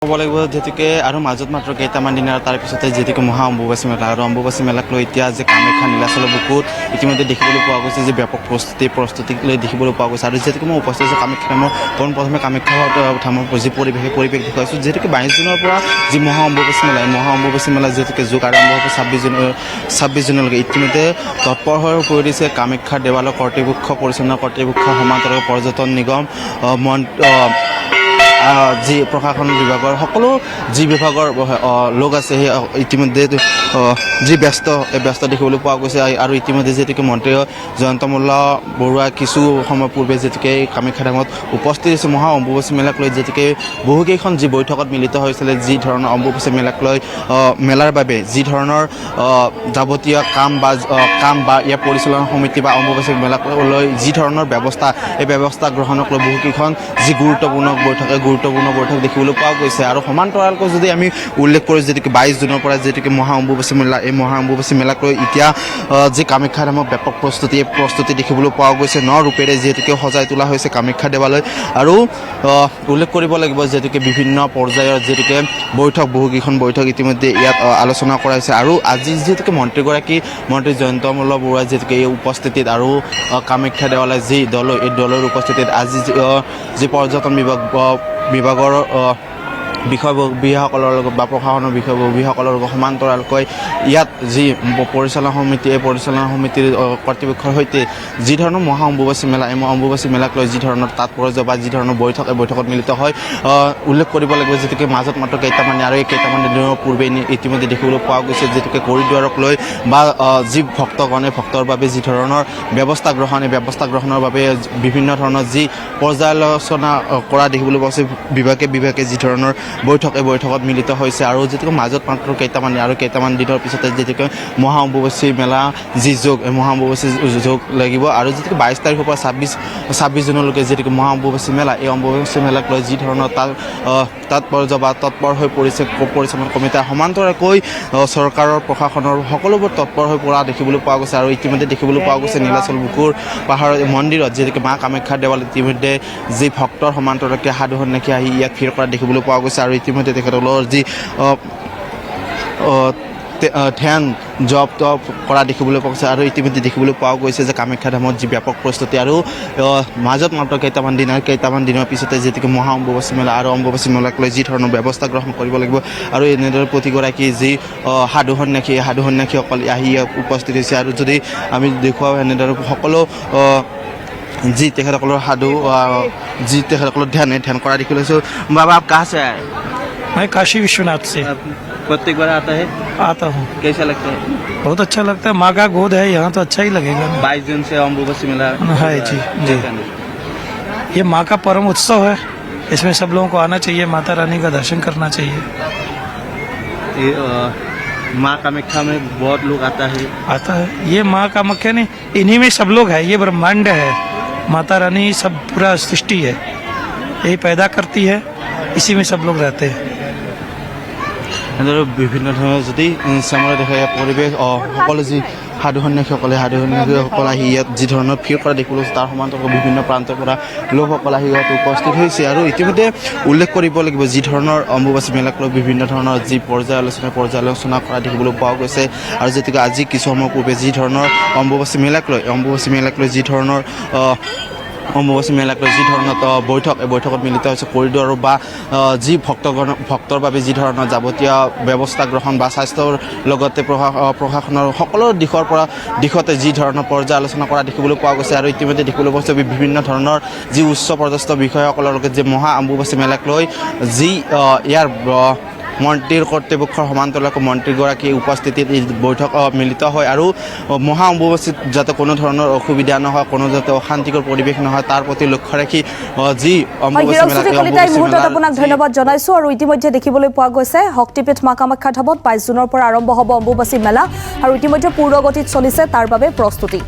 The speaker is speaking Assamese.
ক'ব লাগিব যেতিকে আৰু মাজত মাত্ৰ কেইটামান দিন আৰু তাৰ পিছতে যেতিকে মহা অম্বুবাচী মেলা আৰু অম্বুবাচী মেলাক লৈ এতিয়া যে কামাখ্যা নীলাচলৰ বুকুত ইতিমধ্যে দেখিবলৈ পোৱা গৈছে যে ব্যাপক প্ৰস্তুতিক লৈ দেখিবলৈ পোৱা গৈছে আৰু যেতিকে মই উপস্থিত আছোঁ কামাখ্যা ধামৰ পোনপ্ৰথমে কামাখ্যা ধামৰ যি পৰিৱেশ দেখুৱাইছোঁ যেতিকে 22 জুনৰ পৰা যি মহা অম্বুবাচী মেলা যেতিকে যুগ আৰম্ভ হ'ব 26 জুনলৈকে ইতিমধ্যে তৎপৰ হৈ পৰিছে কামাখ্যা দেৱালয় কৰ্তৃপক্ষ পৰিচালনা কৰ্তৃপক্ষ সমান্তৰাল পৰ্যটন নিগম যি প্ৰশাসন বিভাগৰ সকলো যি বিভাগৰ লোক আছে সেই ইতিমধ্যে যি ব্যস্ত দেখিবলৈ পোৱা গৈছে আৰু ইতিমধ্যে যেতিকে মন্ত্ৰী জয়ন্ত মল্ল বৰুৱা কিছু সময় পূৰ্বে যেতিকে কামাখ্যা ধামত উপস্থিত হৈছে মহা অম্বুবাচী মেলাক লৈ যেতিকে বহুকেইখন যি বৈঠকত মিলিত হৈছিলে যি ধৰণৰ অম্বুবাচী মেলাক লৈ মেলাৰ বাবে যি ধৰণৰ যাৱতীয় কাম বা ইয়াৰ পৰিচালনা সমিতি বা অম্বুবাচী মেলাক লৈ যি ধৰণৰ ব্যৱস্থা এই ব্যৱস্থা গ্ৰহণক লৈ বহুকেইখন যি গুৰুত্বপূৰ্ণ বৈঠক দেখিবলৈ পোৱা গৈছে আৰু সমান্তৰালকৈ যদি আমি উল্লেখ কৰোঁ যেতিকে 22 জুনৰ পৰা যেতিকে মহা অম্বুবাচী মেলা এই মহা অম্বুবাচী মেলাক লৈ এতিয়া যি কামাখ্যা ধামৰ ব্যাপক প্ৰস্তুতি দেখিবলৈ পোৱা গৈছে ন ৰূপেৰে যিহেতুকে সজাই তোলা হৈছে কামাখ্যা দেৱালয় আৰু উল্লেখ কৰিব লাগিব যেতিকে বিভিন্ন পৰ্যায়ৰ যেতিকে বহুকেইখন বৈঠক ইতিমধ্যে ইয়াত আলোচনা কৰা হৈছে আৰু আজি যেতিকে মন্ত্ৰী জয়ন্ত মল্ল বৰুৱা যেতিকে এই উপস্থিতিত আৰু কামাখ্যা দেৱালয় যি দল এই দলৰ উপস্থিতিত আজি যি পৰ্যটন বিভাগৰ বিষয়াসকলৰ লগত বা প্ৰশাসনৰ বিষয়াসকলৰ লগত সমান্তৰালকৈ ইয়াত যি পৰিচালনা সমিতি এই পৰিচালনা সমিতিৰ কৰ্তৃপক্ষৰ সৈতে যি ধৰণৰ মহা অম্বুবাচী মেলা এই অম্বুবাচী মেলাক লৈ যি ধৰণৰ তাৎপৰ্য বা যি ধৰণৰ বৈঠকত মিলিত হয় উল্লেখ কৰিব লাগিব যেতিকে মাজত মাত্ৰ কেইটামান দিনৰ পূৰ্বে ইতিমধ্যে দেখিবলৈ পোৱা গৈছে যেতিকে কৰিডৰক লৈ বা যি ভক্তগণে ভক্তৰ বাবে যি ধৰণৰ ব্যৱস্থা গ্ৰহণৰ বাবে বিভিন্ন ধৰণৰ যি পৰ্যালোচনা কৰা দেখিবলৈ পোৱা গৈছে বিভাগে যি ধৰণৰ বৈঠকত মিলিত হৈছে আৰু যেতিকে মাজত মাত্ৰ কেইটামান দিনৰ পিছতে যেতিকে মহা অম্বুবাচী মেলা যি যোগ এই মহা অম্বুবাচী যোগ লাগিব আৰু যেতিকে 22 তাৰিখৰ পৰা 26 জুনলৈকে যেতিকে মহা অম্বুবাচী মেলা এই অম্বুবাচী মেলাক লৈ যি ধৰণৰ তাৎপৰ্য বা তৎপৰ হৈ পৰিছে পৰিচালনা কমিটিৰ সমান্তৰালকৈ চৰকাৰৰ প্ৰশাসনৰ সকলোবোৰ তৎপৰ হৈ পৰা দেখিবলৈ পোৱা গৈছে আৰু ইতিমধ্যে দেখিবলৈ পোৱা গৈছে নীলাচল বুকুৰ পাহাৰৰ মন্দিৰত যেতিকে মা কামাখ্যাৰ দেৱালয়ত ইতিমধ্যে যি ভক্তৰ সমান্তৰালকৈ সাধু সন্যাসী আহি ইয়াত ভিৰ কৰা দেখিবলৈ পোৱা গৈছে আৰু ইতিমধ্যে তেখেতসকলৰ যি ধ্যান জপ কৰা দেখিবলৈ পোৱা গৈছে আৰু ইতিমধ্যে দেখিবলৈ পোৱা গৈছে যে কামাখ্যা ধামত যি ব্যাপক প্ৰস্তুতি আৰু মাজত মাত্ৰ কেইটামান দিনৰ পিছতে যেতিকে মহা অম্বুবাচী মেলা আৰু অম্বুবাচী মেলাক লৈ যি ধৰণৰ ব্যৱস্থা গ্ৰহণ কৰিব লাগিব আৰু এনেদৰে প্ৰতিগৰাকী যি সাধু সন্যাসীসকল আহি উপস্থিত হৈছে আৰু যদি আমি দেখুৱাওঁ এনেদৰে সকলো जी तेखर साधु जी तेखर ध्यान करा देखी लो। बाबा आप कहाँ से आए? मैं काशी विश्वनाथ से। प्रत्येक बार आता है? आता हूँ। कैसा लगता है? बहुत अच्छा लगता है, माँ का गोद है यहाँ तो अच्छा ही लगेगा। 22 जून से अम्बुबासी मेला है जी जी। ये माँ का परम उत्सव है, इसमें सब लोगों को आना चाहिए, माता रानी का दर्शन करना चाहिए। माँ कामाख्या में बहुत लोग आता है। ये माँ कामाख्या नहीं, इन्हीं में सब लोग है, ये ब्रह्मांड है, माता रानी सब पूरा सृष्टि है, यही पैदा करती है, इसी में सब लोग रहते हैं। বিভিন্ন ধৰণৰ যদি চামৰা দেখা পৰিৱেশ সকলো যি সাধু সন্যাসীসকল আহি ইয়াত যি ধৰণৰ ভিৰ কৰা দেখিবলৈ তাৰ সমান্তৰালকৈ বিভিন্ন প্ৰান্তৰ পৰা লোকসকল আহি ইয়াত উপস্থিত হৈছে আৰু ইতিমধ্যে উল্লেখ কৰিব লাগিব যি ধৰণৰ অম্বুবাচী মেলাক লৈ বিভিন্ন ধৰণৰ যি পৰ্যালোচনা কৰা দেখিবলৈ পোৱা গৈছে আৰু যেতিকে আজি কিছু সময় পূৰ্বে যি ধৰণৰ অম্বুবাচী মেলাক লৈ যি ধৰণৰ বৈঠকত মিলিত হৈছে কৰিডৰ বা যি ভক্তৰ বাবে যি ধৰণৰ যাৱতীয় ব্যৱস্থা গ্ৰহণ বা স্বাস্থ্যৰ লগতে প্ৰশাসনৰ সকলো দিশতে যি ধৰণৰ পৰ্যালোচনা কৰা দেখিবলৈ পোৱা গৈছে আৰু ইতিমধ্যে দেখিবলৈ পোৱা গৈছে বিভিন্ন ধৰণৰ যি উচ্চ পদস্থ বিষয়াসকলৰ লগত যে মহা অম্বুবাচী মেলাক লৈ যি ইয়াৰ মন্ত্ৰীৰ কৰ্তৃপক্ষৰ সমান্তৰালকৈ মন্ত্ৰীগৰাকী উপস্থিতিত এই বৈঠক মিলিত হয় আৰু মহা অম্বুবাচীত যাতে কোনো ধৰণৰ অসুবিধা নহয়, কোনো যাতে অশান্তিকৰ পৰিৱেশ নহয় তাৰ প্ৰতি লক্ষ্য ৰাখি যি অম্বুবাচী মেলা আপোনাক ধন্যবাদ জনাইছো। আৰু ইতিমধ্যে দেখিবলৈ পোৱা গৈছে শক্তিপীঠ মা কামাখ্যা ধামত 22 জুনৰ পৰা আৰম্ভ হ'ব অম্বুবাচী মেলা আৰু ইতিমধ্যে পূৰ্ণগতিত চলিছে তাৰ বাবে প্ৰস্তুতি।